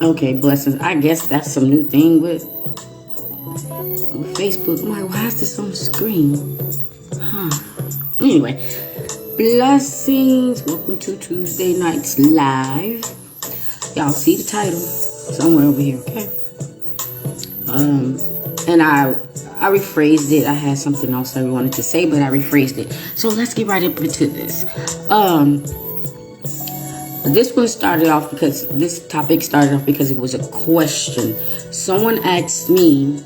Okay, blessings. I guess that's some new thing with Facebook. I'm like, why is this on the screen? Huh. Anyway, blessings. Welcome to Tuesday Nights Live. Y'all see the title somewhere over here, okay? And I rephrased it. I had something else I wanted to say, but I rephrased it. So let's get right up into this. This one started off because this topic started off because it was a question. Someone asked me,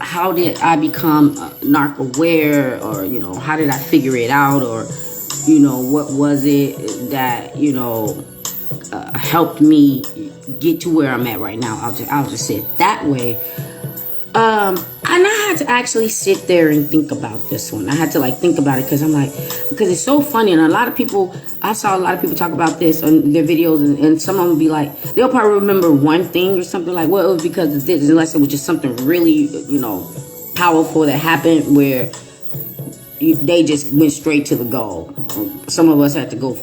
how did I become narc aware, or how did I figure it out, or what was it that helped me get to where I'm at right now. I'll just say it that way. And I had to actually sit there and think about this one. I had to think about it because because it's so funny. And I saw a lot of people talk about this on their videos, and some of them be like, they'll probably remember one thing or something like, well, it was because of this, unless it was just something really, powerful that happened where they just went straight to the goal. Some of us had to go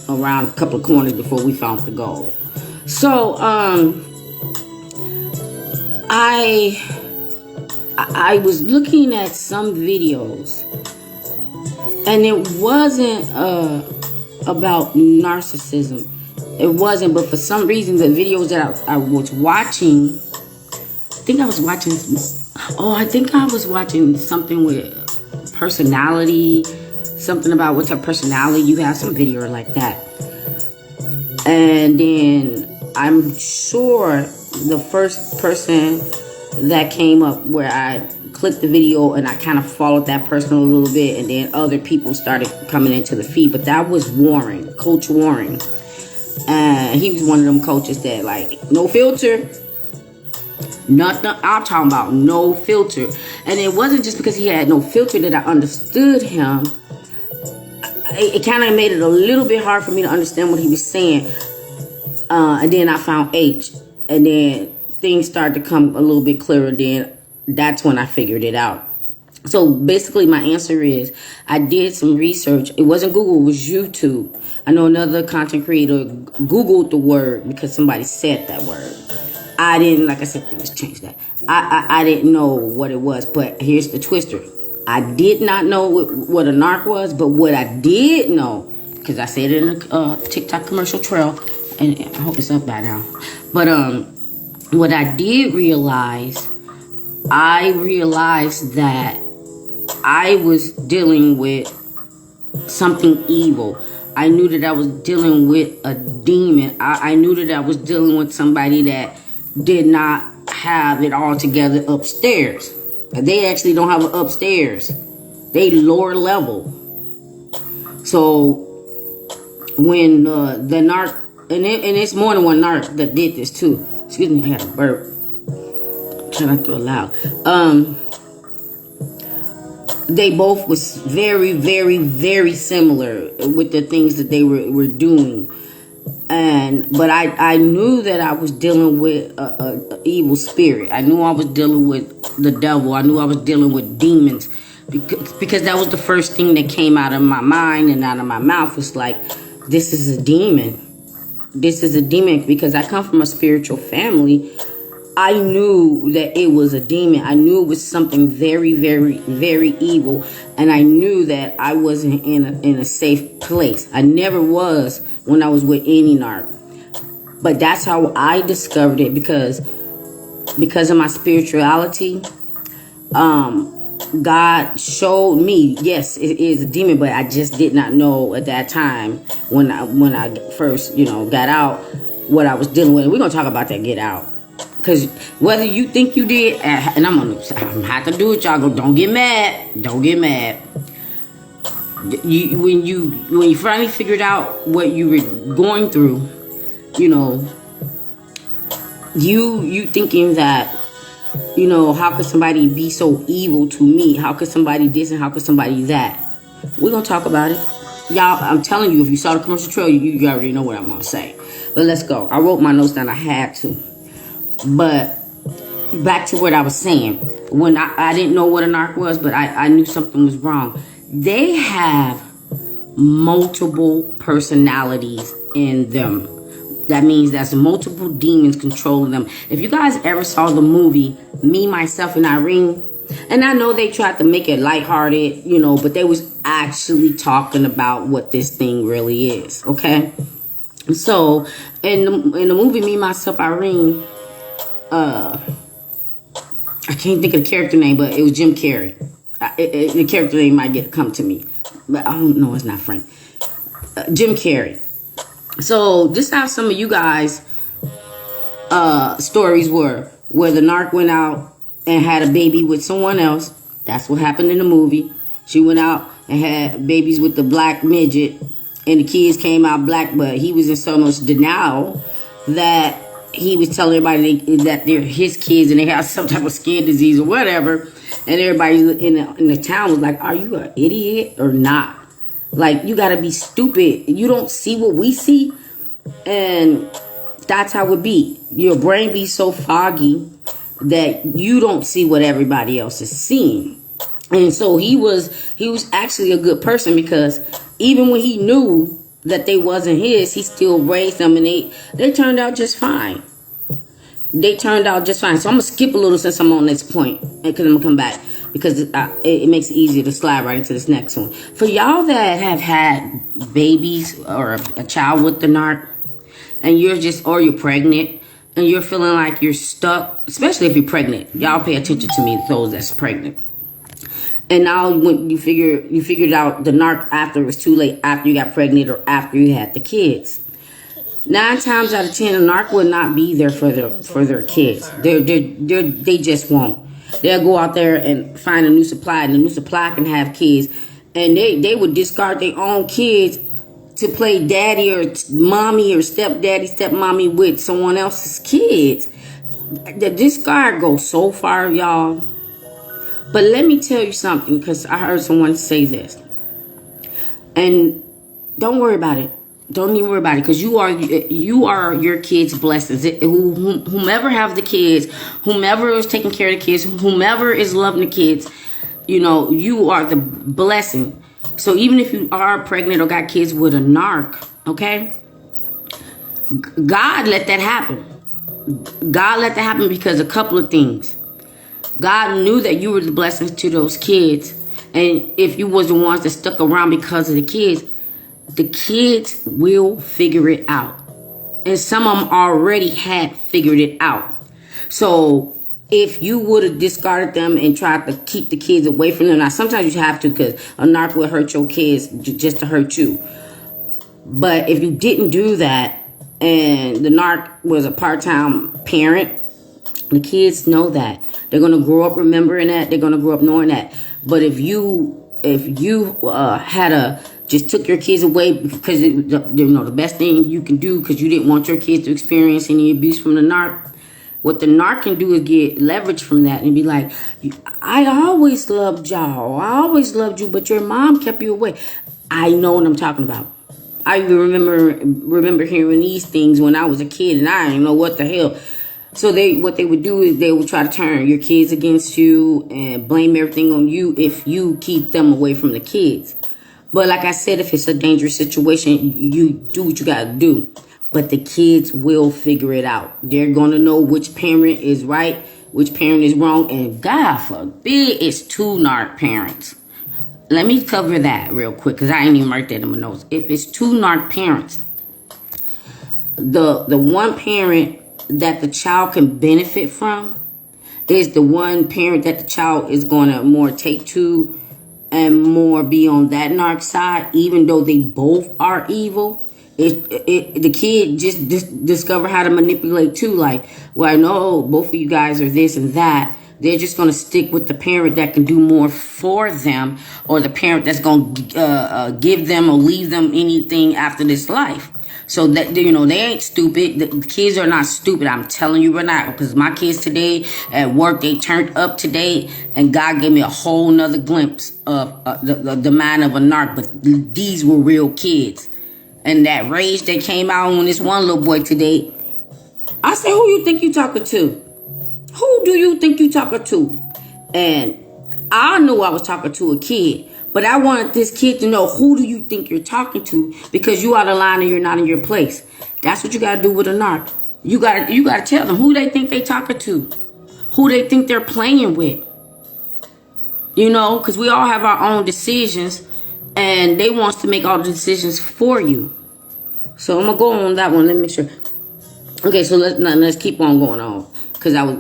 around a couple of corners before we found the goal. So, I was looking at some videos, and it wasn't about narcissism. It wasn't, but for some reason, the videos that I was watching, I think I was watching something with personality, something about what type of personality you have, some video like that. And then I'm sure the first person that came up where I clicked the video and I kind of followed that person a little bit, and then other people started coming into the feed, but that was Warren, Coach Warren. He was one of them coaches that no filter, nothing. I'm talking about no filter. And it wasn't just because he had no filter that I understood him. It kind of made it a little bit hard for me to understand what he was saying. And then I found H, and then things started to come a little bit clearer. Then that's when I figured it out. So basically my answer is I did some research. It wasn't Google, it was YouTube. I know another content creator Googled the word because somebody said that word. I didn't, like I said, things changed that. I didn't know what it was, but here's the twister. I did not know what a narc was, but what I did know, because I said it in a TikTok commercial trail, and I hope it's up by now. But what I did realize, I realized that I was dealing with something evil. I knew that I was dealing with a demon. I knew that I was dealing with somebody that did not have it all together upstairs. They actually don't have it upstairs. They lower level. So when the narc, and it's more than one narc that did this too. Excuse me, I got a burp. I'm trying not to do it loud. They both was very, very, very similar with the things that they were doing. But I knew that I was dealing with a evil spirit. I knew I was dealing with the devil. I knew I was dealing with demons. Because that was the first thing that came out of my mind and out of my mouth, was this is a demon. This is a demon, because I come from a spiritual family. I knew that it was a demon. I knew it was something very, very, very evil. And I knew that I wasn't in a safe place. I never was when I was with any narc. But that's how I discovered it, because of my spirituality. God showed me, yes, it is a demon, but I just did not know at that time when I first, got out, what I was dealing with. We're going to talk about that get out. Because whether you think you did, and I'm going to have to do it, y'all. Don't get mad. Don't get mad. When you finally figured out what you were going through, you thinking that, how could somebody be so evil to me? How could somebody this and how could somebody that? We're going to talk about it. Y'all, I'm telling you, if you saw the commercial trail, you already know what I'm going to say. But let's go. I wrote my notes down. I had to. But back to what I was saying. When I didn't know what a narc was, but I knew something was wrong. They have multiple personalities in them. That means that's multiple demons controlling them. If you guys ever saw the movie Me, Myself, and Irene, and I know they tried to make it lighthearted, but they was actually talking about what this thing really is, okay? So, in the movie Me, Myself, Irene, I can't think of the character name, but it was Jim Carrey. The character name might come to me, but I don't know, it's not Frank. Jim Carrey. So this is how some of you guys stories were, where the narc went out and had a baby with someone else. That's what happened in the movie. She went out and had babies with the black midget, and the kids came out black, but he was in so much denial that he was telling everybody that they're his kids and they have some type of skin disease or whatever. And everybody in the town was like, are you an idiot or not? Like, you gotta be stupid. You don't see what we see. And that's how it be. Your brain be so foggy that you don't see what everybody else is seeing. And so he was actually a good person, because even when he knew that they wasn't his, he still raised them, and they turned out just fine. They turned out just fine. So I'm gonna skip a little since I'm on this point, because I'm gonna come back, because it makes it easier to slide right into this next one. For y'all that have had babies or a child with the narc, and you're pregnant, and you're feeling like you're stuck, especially if you're pregnant. Y'all pay attention to me, those that's pregnant. And now when you figured out the narc after it was too late, after you got pregnant or after you had the kids. 9 times out of 10, a narc will not be there for their kids. They just won't. They'll go out there and find a new supply, and the new supply can have kids, and they would discard their own kids to play daddy or mommy or stepdaddy, stepmommy with someone else's kids. The discard goes so far, y'all. But let me tell you something, because I heard someone say this, and don't worry about it. Don't even worry about it, because you are your kids' blessings. Whomever have the kids, whomever is taking care of the kids, whomever is loving the kids, you are the blessing. So even if you are pregnant or got kids with a narc, okay, God let that happen. God let that happen because a couple of things. God knew that you were the blessings to those kids, and if you was the ones that stuck around because of the kids will figure it out. And some of them already had figured it out. So if you would have discarded them and tried to keep the kids away from them, now sometimes you have to, because a narc will hurt your kids just to hurt you. But if you didn't do that, and the narc was a part-time parent, the kids know that. They're going to grow up remembering that. They're going to grow up knowing that. But if you just took your kids away because the best thing you can do, because you didn't want your kids to experience any abuse from the narc, what the narc can do is get leverage from that and be like, I always loved y'all. I always loved you, but your mom kept you away. I know what I'm talking about. I remember hearing these things when I was a kid, and I didn't know what the hell. So what they would do is they would try to turn your kids against you and blame everything on you if you keep them away from the kids. But like I said, if it's a dangerous situation, you do what you got to do. But the kids will figure it out. They're going to know which parent is right, which parent is wrong. And God forbid it's 2 narc parents. Let me cover that real quick, because I ain't even write that in my notes. If it's 2 narc parents, the one parent that the child can benefit from is the one parent that the child is going to more take to and more be on that narc side, even though they both are evil. The kid just discover how to manipulate too. Like, well, I know both of you guys are this and that. They're just going to stick with the parent that can do more for them, or the parent that's going to give them or leave them anything after this life. So that, they ain't stupid. The kids are not stupid. I'm telling you right now, because my kids today at work, they turned up today, and God gave me a whole nother glimpse of the mind of a narc. But these were real kids. And that rage that came out on this one little boy today, I said, who you think you talking to? Who do you think you talking to? And I knew I was talking to a kid, but I wanted this kid to know, who do you think you're talking to? Because you out of line and you're not in your place. That's what you gotta do with a narc. You gotta tell them who they think they talking to, who they think they're playing with. You know, because we all have our own decisions, and they want to make all the decisions for you. So I'm gonna go on that one. Let me make sure. Okay, so let's keep on going on, because I was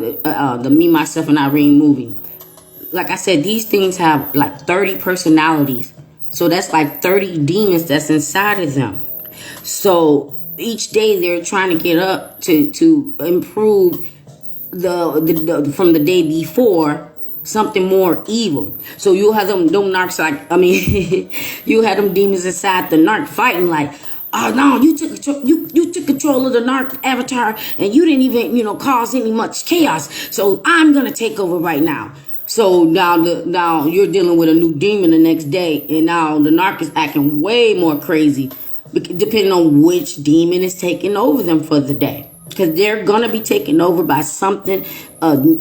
the Me, Myself, and Irene movie. Like I said, these things have like 30 personalities. So that's like 30 demons that's inside of them. So each day they're trying to get up to improve the from the day before something more evil. So you'll have them narcs you had them demons inside the narc fighting like, oh no, you took control of the narc avatar and you didn't even cause any much chaos. So I'm gonna take over right now. So now you're dealing with a new demon the next day, and now the narc is acting way more crazy, depending on which demon is taking over them for the day. Because they're gonna be taken over by something,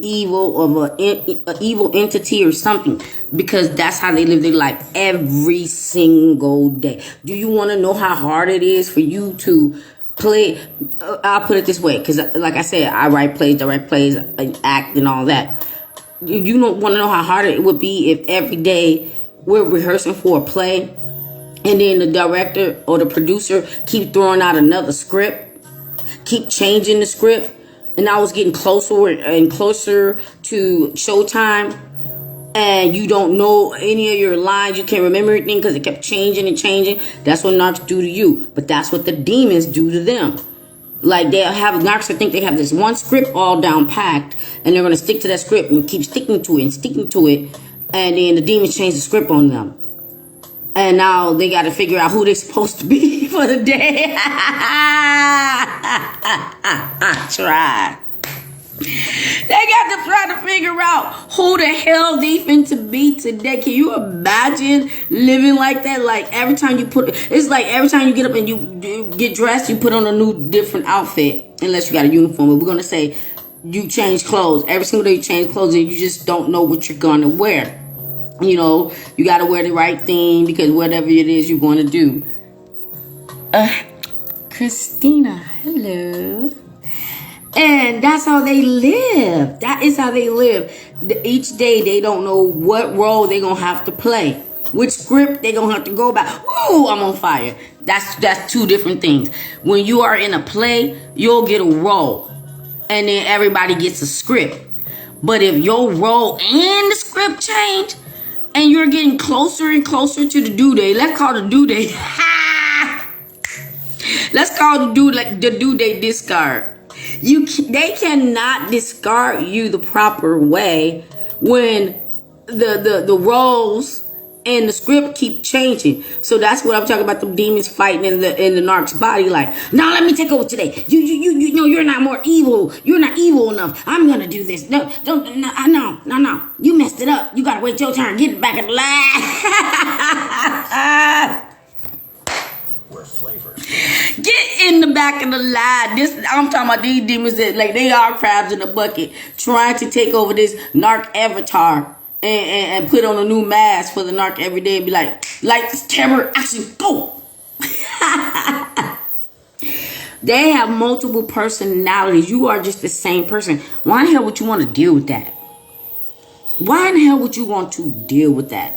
evil, of an evil entity or something. Because that's how they live their life every single day. Do you want to know how hard it is for you to play? I'll put it this way, because like I said, I write plays, direct plays, act, and all that. You don't want to know how hard it would be if every day we're rehearsing for a play, and then the director or the producer keep throwing out another script, keep changing the script, and I was getting closer and closer to showtime, and you don't know any of your lines, you can't remember anything because it kept changing and changing. That's what narcs do to you, but that's what the demons do to them. Like, they'll have narcs that think they have this one script all down packed, and they're going to stick to that script and keep sticking to it, and then the demons change the script on them. And now they got to figure out who they're supposed to be for the day. Try. They got to try to figure out who the hell they finna be today. Can you imagine living like that? Like, every time you it's like every time you get up and you get dressed, you put on a new different outfit. Unless you got a uniform. But we're going to say you change clothes. Every single day you change clothes and you just don't know what you're going to wear. You know, you got to wear the right thing because whatever it is you're going to do. Christina, hello. And that's how they live. That is how they live. Each day they don't know what role they're going to have to play. Which script they're going to have to go by. Ooh, I'm on fire. That's two different things. When you are in a play, you'll get a role. And then everybody gets a script. But if your role and the script change, and you're getting closer and closer to the due date, let's call the due date. Let's call the due date discard. They cannot discard you the proper way when the roles and the script keep changing. So that's what I'm talking about. The demons fighting in the narc's body. Like, no, let me take over today. You know you're not more evil. You're not evil enough. I'm gonna do this. No. You messed it up. You gotta wait your turn. Get back in the line. Get in the back of the line. I'm talking about these demons that like they are crabs in a bucket trying to take over this narc avatar and put on a new mask for the narc every day and be like, lights, camera, action, go. They have multiple personalities. You are just the same person. Why in the hell would you want to deal with that? Why in the hell would you want to deal with that?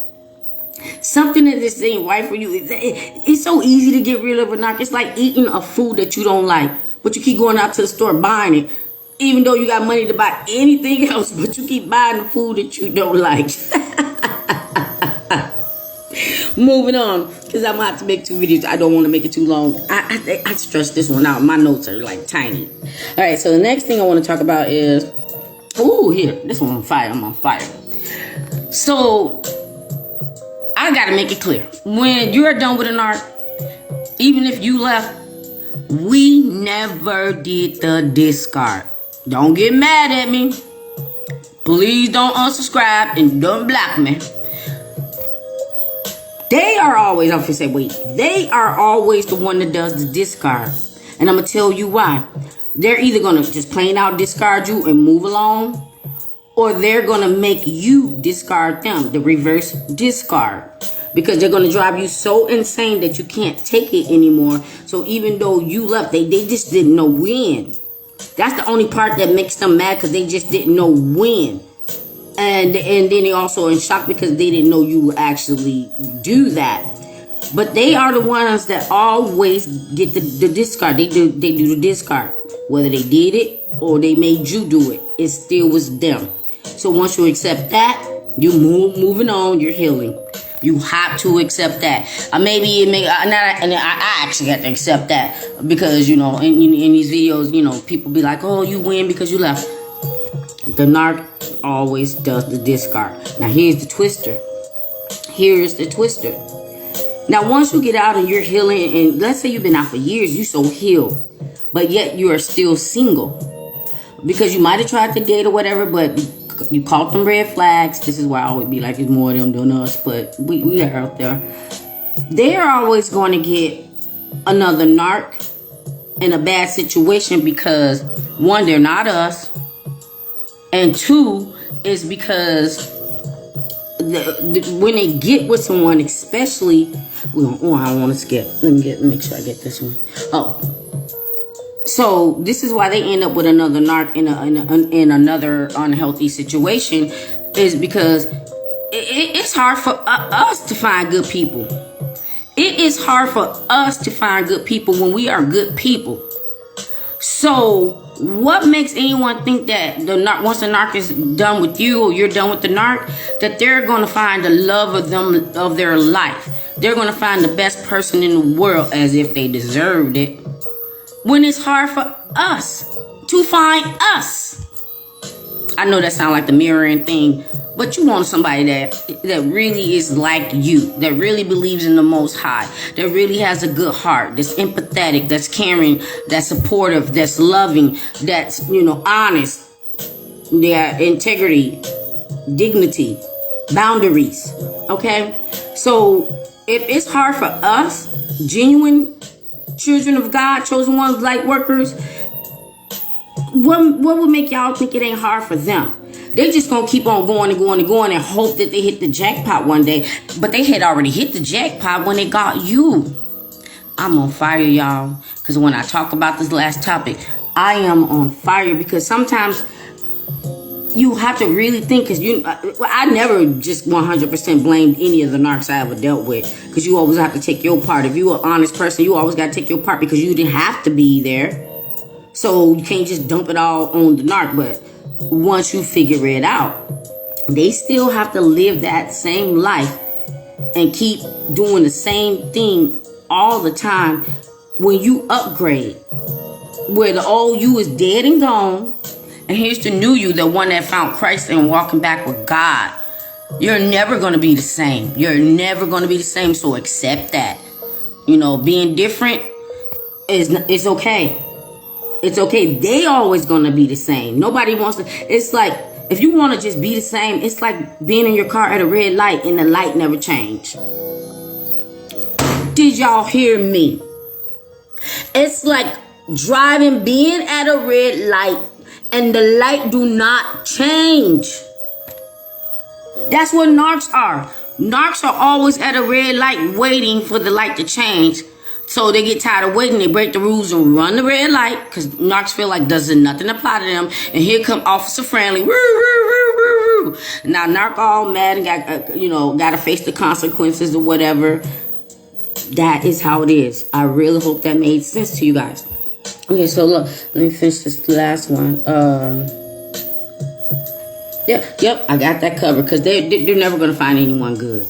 Something that this ain't right for you. It's so easy to get rid of a narc. It's like eating a food that you don't like, but you keep going out to the store buying it, even though you got money to buy anything else, but you keep buying the food that you don't like. Moving on, because I'm going to have to make 2 videos. I don't want to make it too long. I stretch this one out. My notes are like tiny. All right, so the next thing I want to talk about is, here, this one's on fire. I'm on fire. So I gotta make it clear. When you're done with an narc, even if you left, we never did the discard. Don't get mad at me. Please don't unsubscribe and don't block me. They are always the one that does the discard. And I'm gonna tell you why. They're either gonna just plain out discard you and move along, or they're going to make you discard them, the reverse discard. because they're going to drive you so insane that you can't take it anymore. So even though you left, they just didn't know when. That's the only part that makes them mad, because they just didn't know when. And then they also in shock because they didn't know you would actually do that. But they are the ones that always get the discard. They do the discard. Whether they did it or they made you do it, it still was them. So once you accept that, you moving on, you're healing. You have to accept that. I actually have to accept that, because, you know, in these videos, you know, people be like, oh, you win because you left. The narc always does the discard. Now, here's the twister. Now, once you get out and you're healing, and let's say you've been out for years, you so healed, but yet you are still single, because you might have tried to date or whatever, but you caught them red flags. This is why I always be like, it's more of them than us, but we are out there. They're always going to get another narc in a bad situation, because one, they're not us, and two, is because when they get with someone, especially, I don't want to skip. Let me make sure I get this one. So this is why they end up with another narc in another unhealthy situation, is because it's hard for us to find good people. It is hard for us to find good people when we are good people. So what makes anyone think that once the narc is done with you, or you're done with the narc, that they're going to find the love of their life? They're going to find the best person in the world, as if they deserved it, when it's hard for us to find us. I know that sounds like the mirroring thing, but you want somebody that really is like you, that really believes in the Most High, that really has a good heart, that's empathetic, that's caring, that's supportive, that's loving, that's, you know, honest, their integrity, dignity, boundaries. Okay? So if it's hard for us, genuine children of God, chosen ones, light workers, what would make y'all think it ain't hard for them? They just gonna keep on going and hope that they hit the jackpot one day. But they had already hit the jackpot when they got you. I'm on fire, y'all, because when I talk about this last topic, I am on fire, because sometimes you have to really think, because I never just 100% blamed any of the narcs I ever dealt with, because you always have to take your part. If you're an honest person, you always got to take your part, because you didn't have to be there. So you can't just dump it all on the narc. But once you figure it out, they still have to live that same life and keep doing the same thing all the time. When you upgrade, where the old you is dead and gone, and here's the new you, the one that found Christ and walking back with God, you're never going to be the same. You're never going to be the same. So accept that. You know, being different is okay. It's okay. They always going to be the same. Nobody wants to. It's like, if you want to just be the same, it's like being in your car at a red light and the light never changed. Did y'all hear me? It's like being at a red light and the light do not change. That's what narcs are. Narcs are always at a red light waiting for the light to change. So they get tired of waiting. They break the rules and run the red light, because narcs feel like doesn't nothing apply to them. And here come Officer Friendly. Woo, woo, woo, woo, woo. Now narc all mad and got to face the consequences or whatever. That is how it is. I really hope that made sense to you guys. Okay, so look, let me finish this last one. Yep, I got that covered, because they're never gonna find anyone good.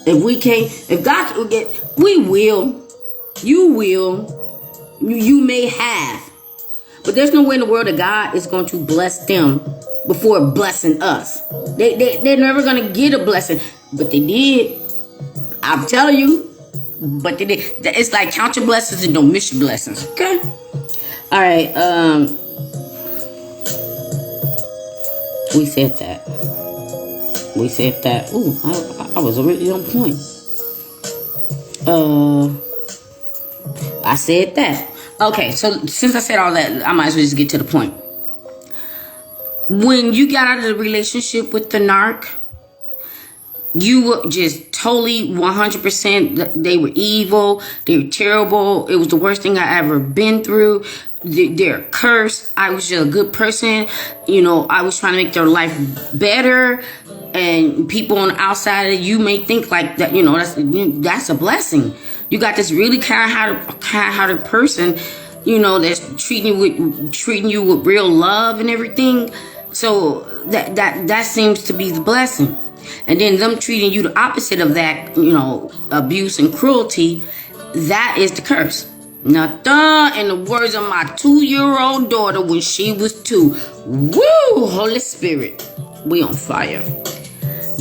If God can get, we will. You will. You may have. But there's no way in the world that God is going to bless them before blessing us. They're never going to get a blessing. But they did. I'm telling you. But they did. It's like count your blessings and don't miss your blessings. Okay? All right. We said that. Ooh, I was already on point. I said that. Okay, so since I said all that, I might as well just get to the point. When you got out of the relationship with the narc, You were just totally 100%. They were evil. They were terrible. It was the worst thing I ever been through. They're cursed. I was just a good person. I was trying to make their life better. And people on the outside of you may think like that, that's a blessing. You got this really kind-hearted person, that's treating you with real love and everything. So that seems to be the blessing. And then them treating you the opposite of that, abuse and cruelty, that is the curse. Nothing, in the words of my 2-year-old daughter when she was 2. Woo! Holy Spirit, we on fire.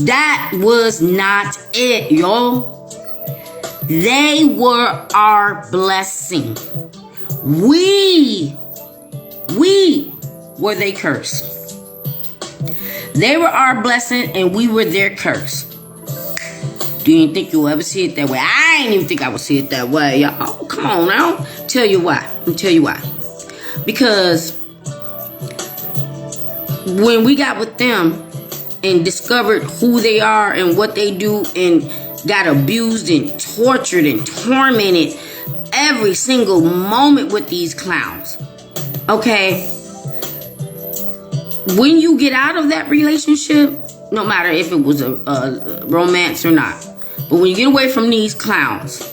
That was not it, y'all. They were our blessing. We were they cursed. They were our blessing and we were their curse. Do you think you'll ever see it that way? I ain't even think I would see it that way, y'all. Come on now. Tell you why. I'll tell you why. Because when we got with them and discovered who they are and what they do and got abused and tortured and tormented every single moment with these clowns. Okay? When you get out of that relationship, no matter if it was a romance or not, but when you get away from these clowns,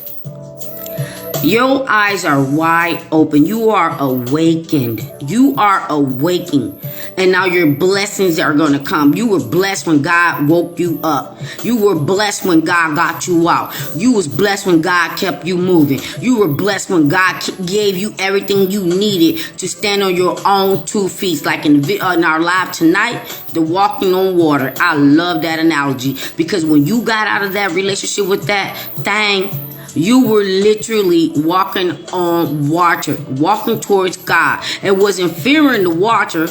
your eyes are wide open. You are awakened. You are awaking. And now your blessings are going to come. You were blessed when God woke you up. You were blessed when God got you out. You was blessed when God kept you moving. You were blessed when God gave you everything you needed to stand on your own 2 feet. Like in our live tonight, the walking on water. I love that analogy. Because when you got out of that relationship with that thing, you were literally walking on water, walking towards God. It wasn't fearing the water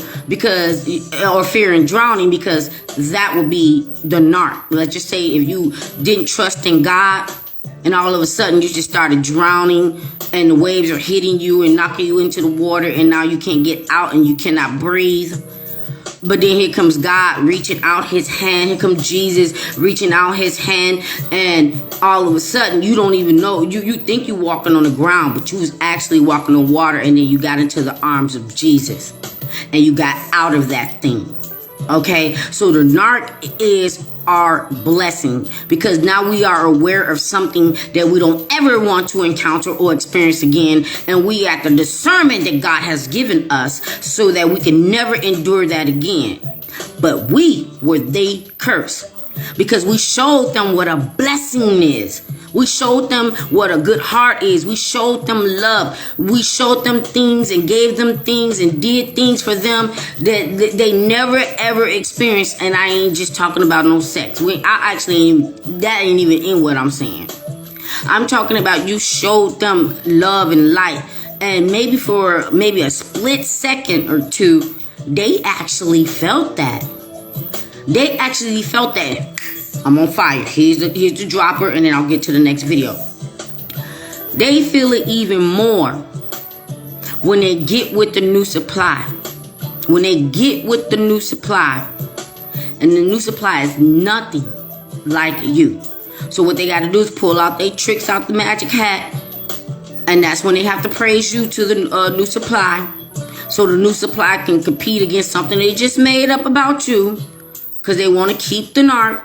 or fearing drowning, because that would be the narc. Let's just say if you didn't trust in God and all of a sudden you just started drowning and the waves are hitting you and knocking you into the water and now you can't get out and you cannot breathe. But then here comes God reaching out his hand. Here comes Jesus reaching out his hand. And all of a sudden, you don't even know. You think you're walking on the ground, but you was actually walking on water. And then you got into the arms of Jesus. And you got out of that thing. Okay? So the narc is our blessing, because now we are aware of something that we don't ever want to encounter or experience again, and we have the discernment that God has given us so that we can never endure that again. But we were they cursed, because we showed them what a blessing is. We showed them what a good heart is. We showed them love. We showed them things and gave them things and did things for them that they never ever experienced. And I ain't just talking about no sex. That ain't even in what I'm saying. I'm talking about you showed them love and light. And maybe for a split second or two, they actually felt that. They actually felt that. I'm on fire. Here's the dropper, and then I'll get to the next video. They feel it even more when they get with the new supply. When they get with the new supply, and the new supply is nothing like you. So what they got to do is pull out their tricks out the magic hat, and that's when they have to praise you to the new supply, so the new supply can compete against something they just made up about you, because they want to keep the narc.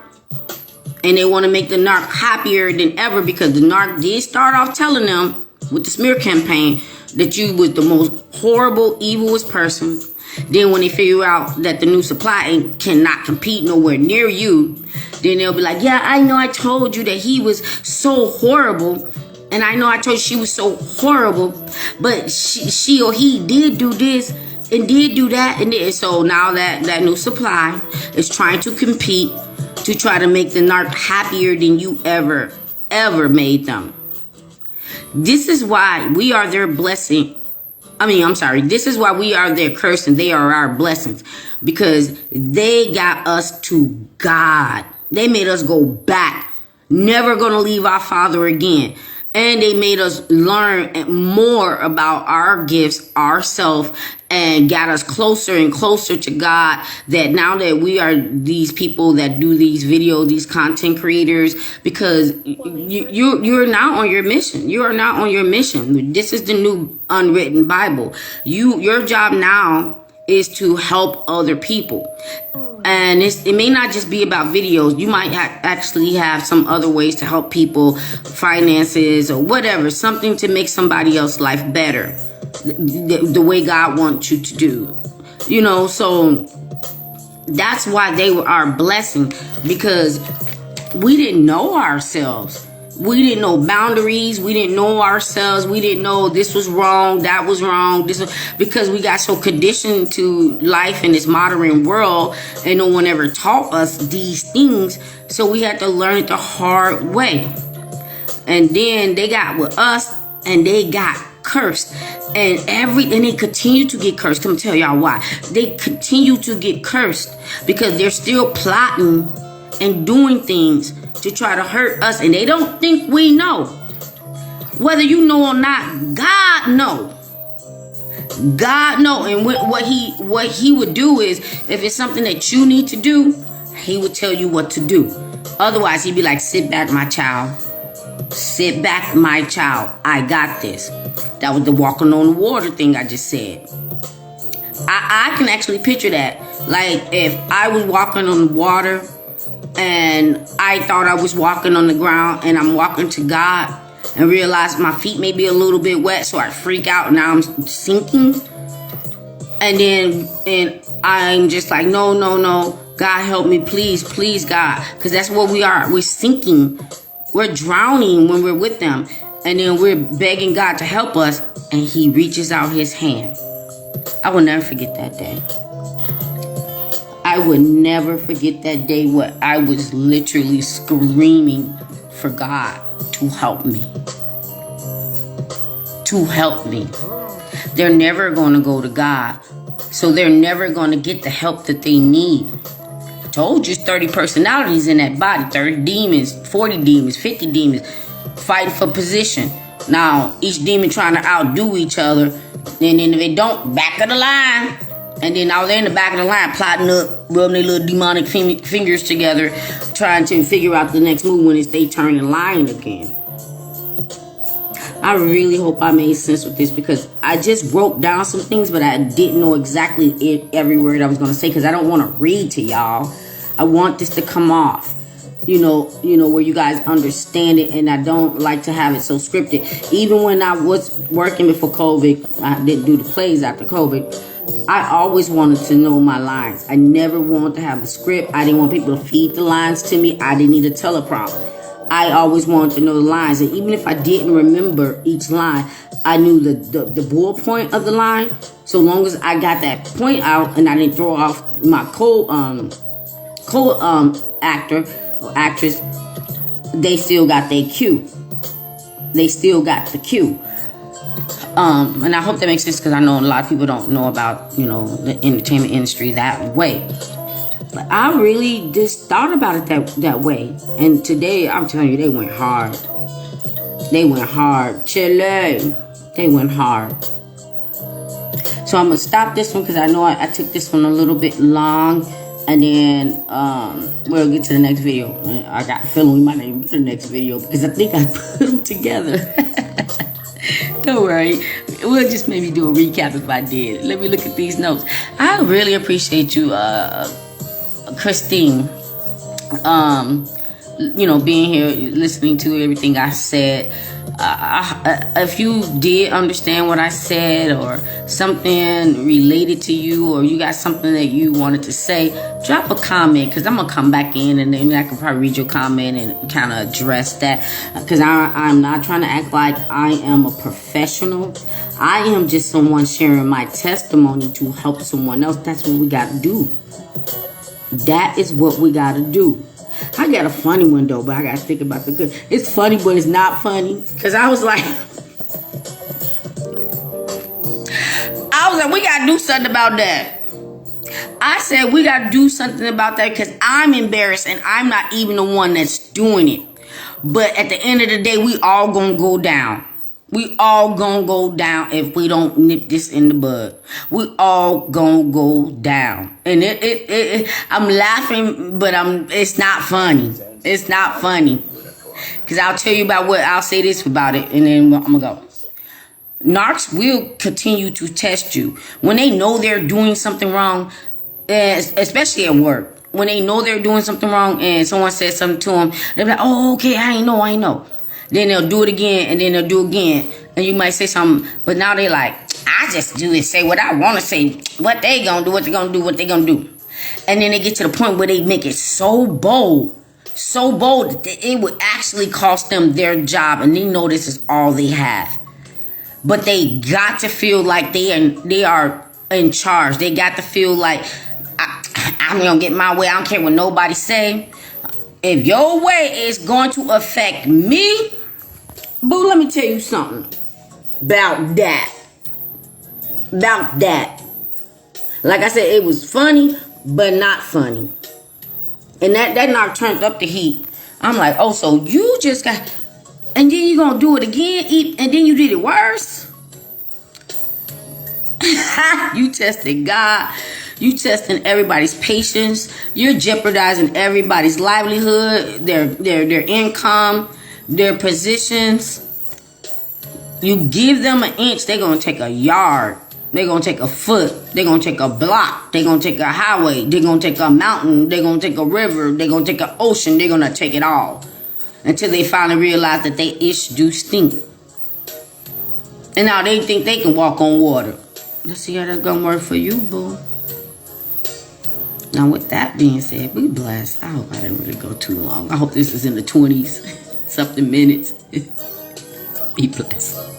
And they want to make the narc happier than ever, because the narc did start off telling them with the smear campaign that you was the most horrible, evilest person. Then when they figure out that the new supply cannot compete nowhere near you, then they'll be like, yeah, I know I told you that he was so horrible. And I know I told you she was so horrible. But she or he did do this and did do that. And so now that new supply is trying to compete to try to make the narc happier than you ever made them. This is why we are their blessing. This is why we are their curse and they are our blessings. Because they got us to God. They made us go back. Never gonna leave our Father again. And they made us learn more about our gifts, ourselves, and got us closer and closer to God. That now that we are these people that do these videos, these content creators, because you're now on your mission. You are now on your mission. This is the new unwritten Bible. Your job now is to help other people. And it may not just be about videos. You might actually have some other ways to help people, finances or whatever, something to make somebody else's life better, the way God wants you to do. So that's why they were our blessing, because we didn't know ourselves. We didn't know boundaries. We didn't know ourselves. We didn't know this was wrong, that was wrong. Because we got so conditioned to life in this modern world, and no one ever taught us these things. So we had to learn it the hard way. And then they got with us, and they got cursed. And they continue to get cursed. Come tell y'all why. They continue to get cursed because they're still plotting and doing things to try to hurt us, and they don't think we know. Whether you know or not, God know. God know. And what he would do is, if it's something that you need to do, he would tell you what to do. Otherwise, he'd be like, sit back, my child. Sit back, my child. I got this. That was the walking on the water thing I just said. I can actually picture that. Like, if I was walking on the water and I thought I was walking on the ground, and I'm walking to God and realize my feet may be a little bit wet, so I freak out and now I'm sinking. And I'm just like, no, God help me, please, God. Because that's what we are. We're sinking. We're drowning when we're with them. And then we're begging God to help us, and he reaches out his hand. I will never forget that day. I would never forget that day where I was literally screaming for God to help me. To help me. They're never going to go to God. So they're never going to get the help that they need. I told you, 30 personalities in that body. 30 demons, 40 demons, 50 demons fighting for position. Now, each demon trying to outdo each other. And then if they don't, back of the line. And then now they're in the back of the line plotting up, rubbing their little demonic fingers together, trying to figure out the next move when it's they turn in line again. I really hope I made sense with this, because I just wrote down some things, but I didn't know exactly every word I was going to say, because I don't want to read to y'all. I want this to come off, where you guys understand it, and I don't like to have it so scripted. Even when I was working before COVID, I didn't do the plays after COVID. I always wanted to know my lines. I never wanted to have the script. I didn't want people to feed the lines to me. I didn't need a teleprompter. I always wanted to know the lines. And even if I didn't remember each line, I knew the bullet point of the line. So long as I got that point out and I didn't throw off my actor or actress, they still got their cue. They still got the cue. And I hope that makes sense, because I know a lot of people don't know about, the entertainment industry that way. But I really just thought about it that way. And today, I'm telling you, they went hard. They went hard. Chile. They went hard. So I'm going to stop this one, because I know I took this one a little bit long. And then we'll get to the next video. I got a feeling we might not even get to the next video, because I think I put them together. Don't worry. We'll just maybe do a recap if I did. Let me look at these notes. I really appreciate you, Christine, being here, listening to everything I said. If you did understand what I said, or something related to you, or you got something that you wanted to say, drop a comment, because I'm going to come back in, and then I can probably read your comment and kind of address that, because I'm not trying to act like I am a professional. I am just someone sharing my testimony to help someone else. That's what we got to do. That is what we got to do. I got a funny one, though, but I got to think about the good. It's funny, but it's not funny. Because I was like, we got to do something about that. I said we got to do something about that, because I'm embarrassed, and I'm not even the one that's doing it. But at the end of the day, we all gonna go down. We all gonna go down if we don't nip this in the bud. We all gonna go down. And I'm laughing, but it's not funny. It's not funny. Because I'll tell you about I'll say this about it, and then I'm gonna go. Narcs will continue to test you. When they know they're doing something wrong, especially at work, when they know they're doing something wrong and someone says something to them, they'll be like, oh, okay, I ain't know. Then they'll do it again, and then they'll do it again. And you might say something, but now they like, I just do it, say what I want to say. What they gonna do, what they gonna do, what they gonna do. And then they get to the point where they make it so bold that it would actually cost them their job. And they know this is all they have. But they got to feel like they are in charge. They got to feel like, I'm gonna get my way. I don't care what nobody say. If your way is going to affect me, boo, let me tell you something about that. Like I said, it was funny, but not funny. And that narc turned up the heat. I'm like, oh, so you just got, and then you gonna do it again, and then you did it worse? You tested God. You testing everybody's patience. You're jeopardizing everybody's livelihood, their income, their positions. You give them an inch, they're gonna take a yard. They're gonna take a foot. They're gonna take a block. They're gonna take a highway. They're gonna take a mountain. They're gonna take a river. They're gonna take an ocean. They're gonna take it all until they finally realize that they ish do stink. And now they think they can walk on water. Let's see how that's gonna work for you, boo. Now, with that being said, be blessed. I hope I didn't really go too long. I hope this is in the 20s something minutes. Be blessed.